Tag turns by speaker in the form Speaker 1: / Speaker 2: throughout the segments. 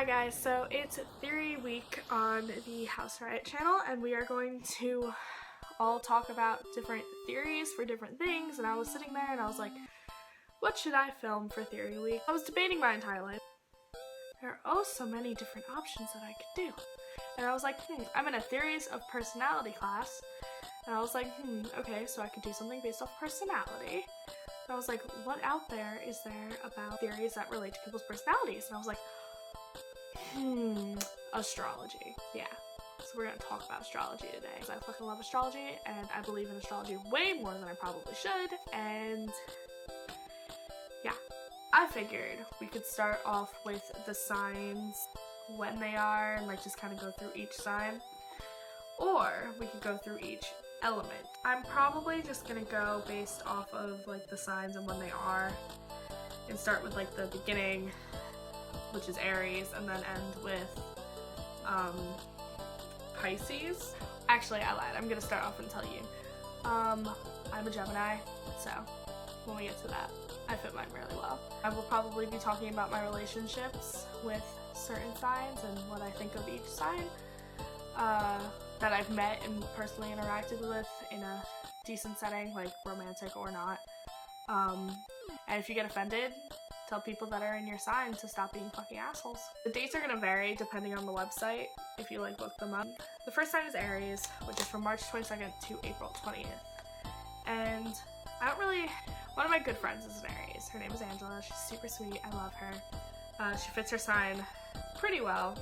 Speaker 1: guys, so it's theory week on the House Riot channel, and we are going to all talk about different theories for different things. And I was sitting there and I was like, what should I film for theory week? I was debating my entire life. There are oh so many different options that I could do. And I was like, I'm in a theories of personality class. And I was like, okay, so I could do something based off personality. And I was like, what out there is there about theories that relate to people's personalities? And I was like, astrology. Yeah. So we're gonna talk about astrology today. I fucking love astrology, and I believe in astrology way more than I probably should, and yeah. I figured we could start off with the signs, when they are, and like just kind of go through each sign. Or we could go through each element. I'm probably just gonna go based off of like the signs and when they are, and start with like the beginning, which is Aries, and then end with Pisces. Actually, I lied. I'm gonna start off and tell you. I'm a Gemini, so when we get to that, I fit mine really well. I will probably be talking about my relationships with certain signs and what I think of each sign that I've met and personally interacted with in a decent setting, like romantic or not. And if you get offended, tell people that are in your sign to stop being fucking assholes. The dates are gonna vary depending on the website, if you like look them up. The first sign is Aries, which is from March 22nd to April 20th. And one of my good friends is an Aries. Her name is Angela. She's super sweet. I love her. She fits her sign pretty well.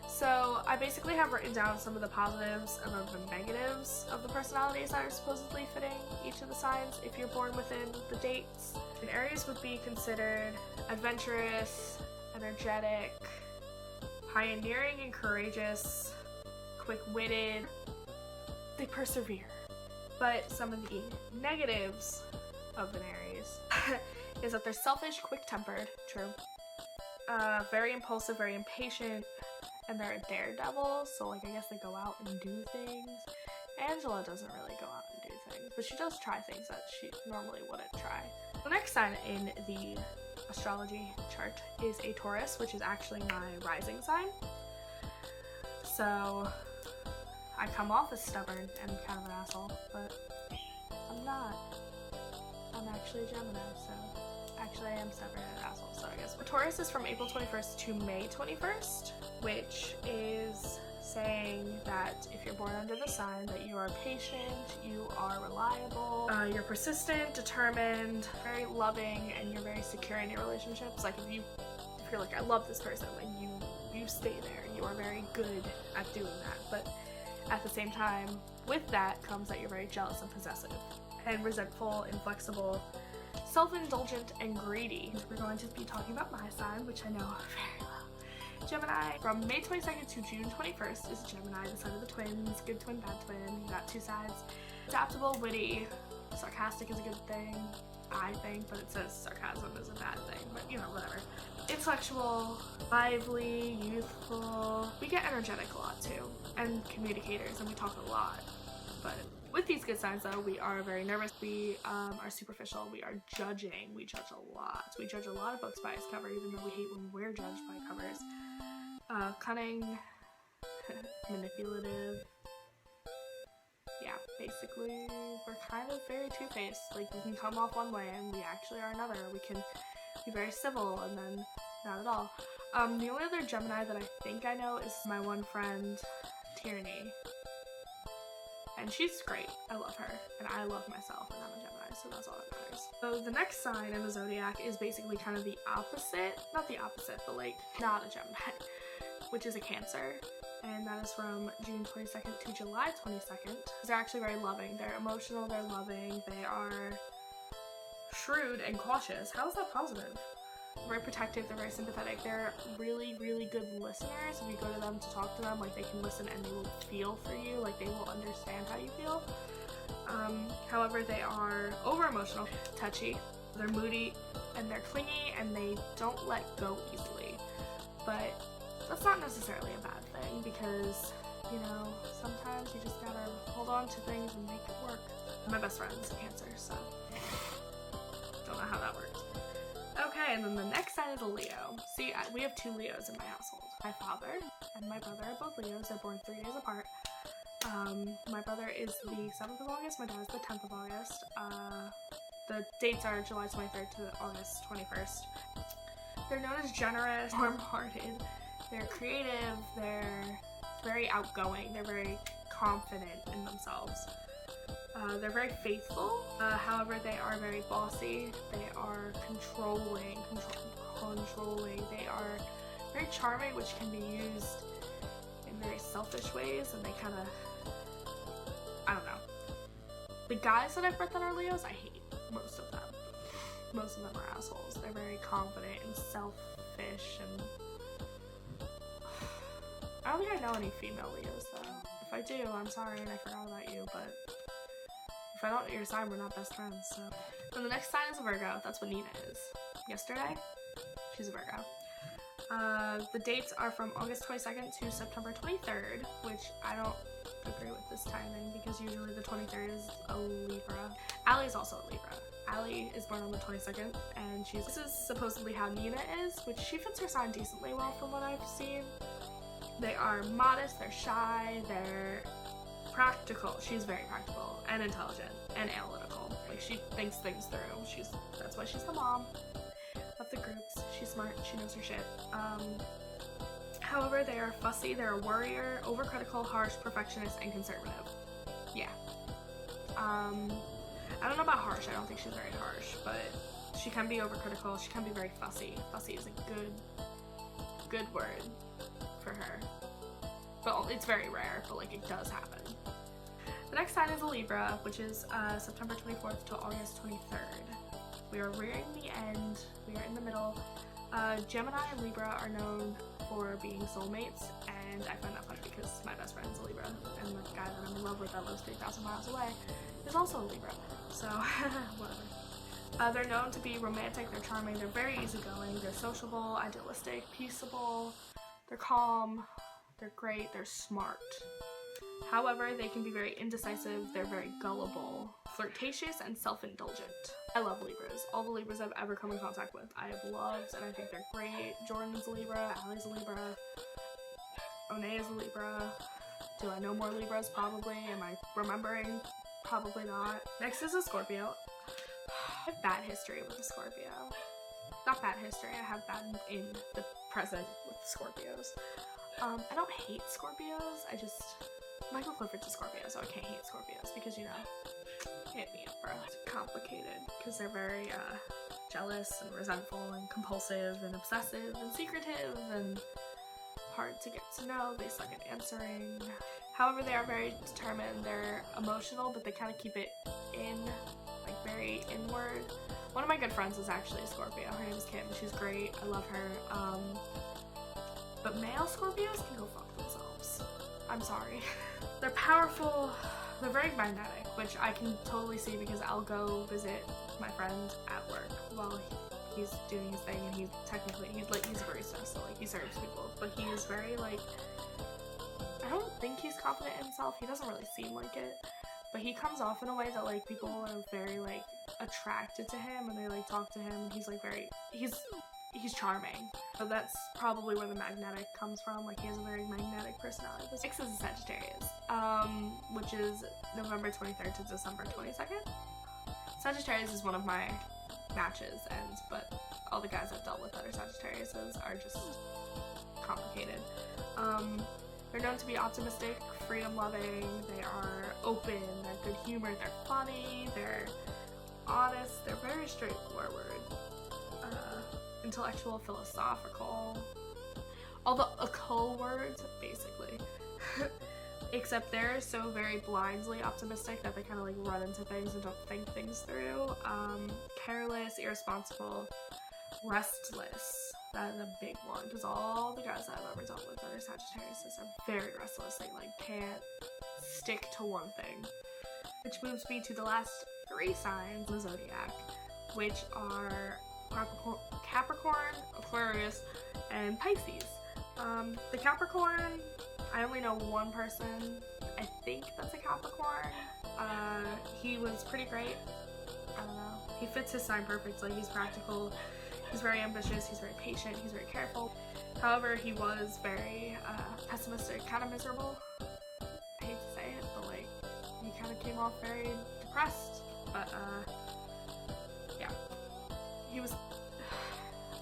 Speaker 1: So I basically have written down some of the positives and the negatives of the personalities that are supposedly fitting each of the signs if you're born within the dates. And Aries would be considered adventurous, energetic, pioneering and courageous, quick-witted. They persevere. But some of the negatives of an Aries is that they're selfish, quick-tempered, true, very impulsive, very impatient, and they're a daredevil, so like I guess they go out and do things. Angela doesn't really go out and do things, but she does try things that she normally wouldn't try. The next sign in the astrology chart is a Taurus, which is actually my rising sign. So I come off as stubborn and kind of an asshole, but I'm not. I'm actually a Gemini, so actually I am stubborn and an asshole, so I guess. Taurus is from April 21st to May 21st, which is saying that if you're born under the sign that you are patient, you are reliable, you're persistent, determined, very loving, and you're very secure in your relationships. Like if you're like, I love this person, like you stay there. You are very good at doing that. But at the same time, with that comes that you're very jealous and possessive and resentful, inflexible, self-indulgent, and greedy. We're going to be talking about my sign, which I know very well. Gemini. From May 22nd to June 21st is Gemini, the sign of the twins. Good twin, bad twin. You got two sides. Adaptable, witty, sarcastic is a good thing, I think, but it says sarcasm is a bad thing, but you know, whatever. Intellectual, lively, youthful. We get energetic a lot too, and communicators, and we talk a lot. But with these good signs though, we are very nervous, we are superficial, we are judging, we judge a lot. We judge a lot of books by its cover, even though we hate when we're judged by covers. Cunning, manipulative. Yeah, basically, we're kind of very two-faced. Like, we can come off one way and we actually are another. We can be very civil and then not at all. The only other Gemini that I think I know is my one friend, Tierney. And she's great. I love her. And I love myself, and I'm a Gemini, so that's all that matters. So the next sign in the zodiac is basically kind of the opposite. Not the opposite, but like, not a Gemini, which is a Cancer. And that is from June 22nd to July 22nd. They're actually very loving. They're emotional, they're loving, they are shrewd and cautious. How is that positive? Very protective, they're very sympathetic. They're really, really good listeners. If you go to them to talk to them, like they can listen and they will feel for you, like they will understand how you feel. However, they are over emotional, touchy, they're moody, and they're clingy, and they don't let go easily. But that's not necessarily a bad thing, because, you know, sometimes you just gotta hold on to things and make it work. My best friend is a Cancer, so don't know how that works. Okay, Okay, and then the next sign is a Leo. See, we have 2 Leos in my household. My father and my brother are both Leos. They're born 3 days apart. My brother is the 7th of August. My dad is the 10th of August. The dates are July 23rd to August 21st. They're known as generous, warm-hearted. They're creative. They're very outgoing. They're very confident in themselves. They're very faithful. However, they are very bossy. They are controlling. They are very charming, which can be used in very selfish ways, and they kind of, I don't know. The guys that I've met that are Leos, I hate most of them. Most of them are assholes. They're very confident and selfish, and I don't think I know any female Leos though. If I do, I'm sorry and I forgot about you, but if I don't know your sign, we're not best friends, so. And the next sign is a Virgo. That's what NEENA is. Yesterday, she's a Virgo. The dates are from August 22nd to September 23rd, which I don't agree with this timing because usually the 23rd is a Libra. Allie is also a Libra. Allie is born on the 22nd, and this is supposedly how NEENA is, which she fits her sign decently well from what I've seen. They are modest, they're shy, they're practical. She's very practical and intelligent and analytical. Like, she thinks things through. That's why she's the mom of the groups. She's smart, she knows her shit. However, they are fussy, they're a worrier, overcritical, harsh, perfectionist, and conservative. Yeah. I don't know about harsh, I don't think she's very harsh, but she can be overcritical, she can be very fussy. Fussy is a good word for her. But it's very rare, but like, it does happen. The next sign is a Libra, which is September 24th to August 23rd. We are rearing the end, we are in the middle. Gemini and Libra are known for being soulmates, and I find that funny because my best friend's a Libra, and the guy that I'm in love with that lives 3,000 miles away is also a Libra, so whatever. They're known to be romantic, they're charming, they're very easygoing, they're sociable, idealistic, peaceable, they're calm, they're great, they're smart. However, they can be very indecisive, they're very gullible, flirtatious, and self-indulgent. I love Libras. All the Libras I've ever come in contact with, I have loved, and I think they're great. Jordan's a Libra, Allie's a Libra, Onay is a Libra. Do I know more Libras? Probably. Am I remembering? Probably not. Next is a Scorpio. I have bad history with a Scorpio. Not bad history, I have bad in the present with Scorpios. I don't hate Scorpios, Michael Clifford's a Scorpio, so I can't hate Scorpios because, you know, hit me up, bro. It's complicated because they're very jealous and resentful and compulsive and obsessive and secretive and hard to get to know. They suck at answering. However, they are very determined. They're emotional, but they kind of keep it like very inward. One of my good friends is actually a Scorpio. Her name is Kim. She's great. I love her. But male Scorpios can go fuck themselves. I'm sorry. They're powerful, they're very magnetic, which I can totally see because I'll go visit my friend at work while he's doing his thing, and he's a barista, so like he serves people, but he is very like, I don't think he's confident in himself, he doesn't really seem like it, but he comes off in a way that like people are very like attracted to him and they like talk to him, and he's like he's charming. So that's probably where the magnetic comes from. Like, he has a very magnetic personality. The next is a Sagittarius, which is November 23rd to December 22nd. Sagittarius is one of my matches, but all the guys I've dealt with that are Sagittariuses are just complicated. They're known to be optimistic, freedom-loving, they are open, they're good humor, they're funny, they're honest, they're very straightforward. Intellectual, philosophical, all the occult words, basically. Except they're so very blindly optimistic that they kind of like run into things and don't think things through. Careless, irresponsible, restless. That is a big one, because all the guys that I've ever dealt with that are Sagittarius are very restless. They like can't stick to one thing. Which moves me to the last 3 signs in the zodiac, which are Capricorn, Aquarius, and Pisces. The Capricorn, I only know one person. I think that's a Capricorn. He was pretty great. I don't know. He fits his sign perfectly. He's practical. He's very ambitious, he's very patient, he's very careful. However, he was very pessimistic, kind of miserable. I hate to say it, but like, he kind of came off very depressed. But yeah, he was,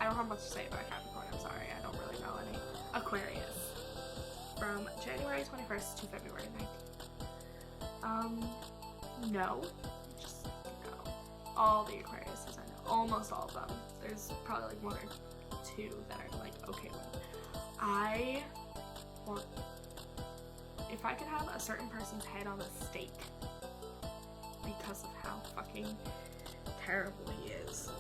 Speaker 1: I don't have much to say about Capricorn, I'm sorry, I don't really know any. Aquarius, from January 21st to February 19th. No, just no. All the Aquariuses I know, almost all of them. There's probably like one or two that are like okay with. I want, if I could have a certain person's head on a stake because of how fucking terrible he is.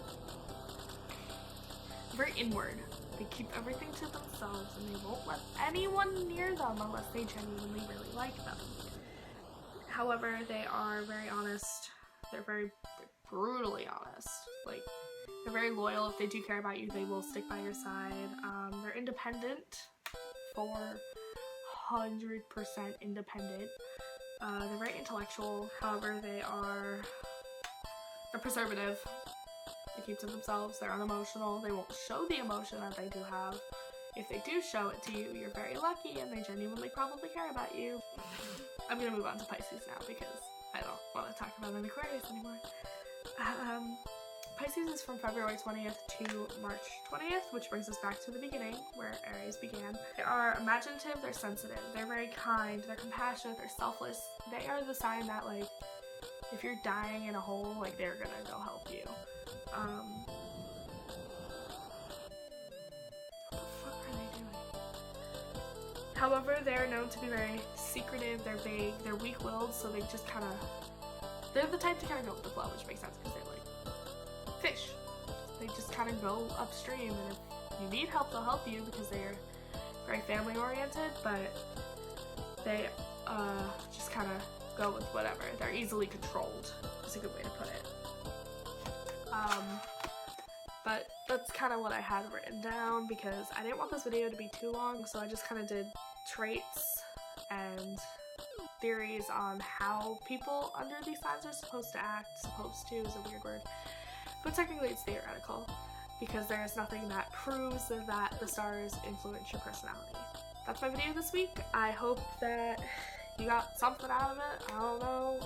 Speaker 1: Very inward. They keep everything to themselves and they won't let anyone near them unless they genuinely really like them. However, they are very honest. They're brutally honest. Like, they're very loyal. If they do care about you, they will stick by your side. They're independent, 400% independent. They're very intellectual. However, they're preservative. They keep to themselves. They're unemotional. They won't show the emotion that they do have. If they do show it to you, you're very lucky and they genuinely probably care about you. I'm gonna move on to Pisces now because I don't want to talk about an Aquarius anymore. Pisces is from February 20th to March 20th, which brings us back to the beginning where Aries began. They are imaginative, they're sensitive, they're very kind, they're compassionate, they're selfless. They are the sign that, like, if you're dying in a hole, like, they're gonna go help you. What the fuck are they doing? However, they're known to be very secretive, they're vague, they're weak-willed, so they just kind of, they're the type to kind of go with the flow, which makes sense because they're like fish. They just kind of go upstream, and if you need help, they'll help you because they're very family-oriented, but they just kind of go with whatever. They're easily controlled, is a good way to put it. But that's kind of what I had written down because I didn't want this video to be too long, so I just kind of did traits and theories on how people under these signs are supposed to act. Supposed to is a weird word, but technically it's theoretical because there is nothing that proves that the stars influence your personality. That's my video this week. I hope that you got something out of it. I don't know.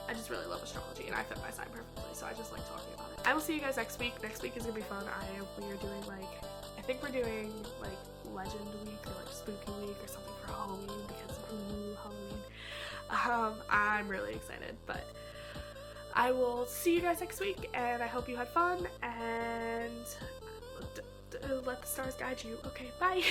Speaker 1: I just really love astrology and I fit my sign perfectly, so I just like talking about it. I will see you guys next week. Next week is gonna be fun. We are doing I think we're doing like Legend Week or like Spooky Week or something for Halloween because Halloween. I'm really excited, but I will see you guys next week and I hope you had fun and let the stars guide you. Okay, bye.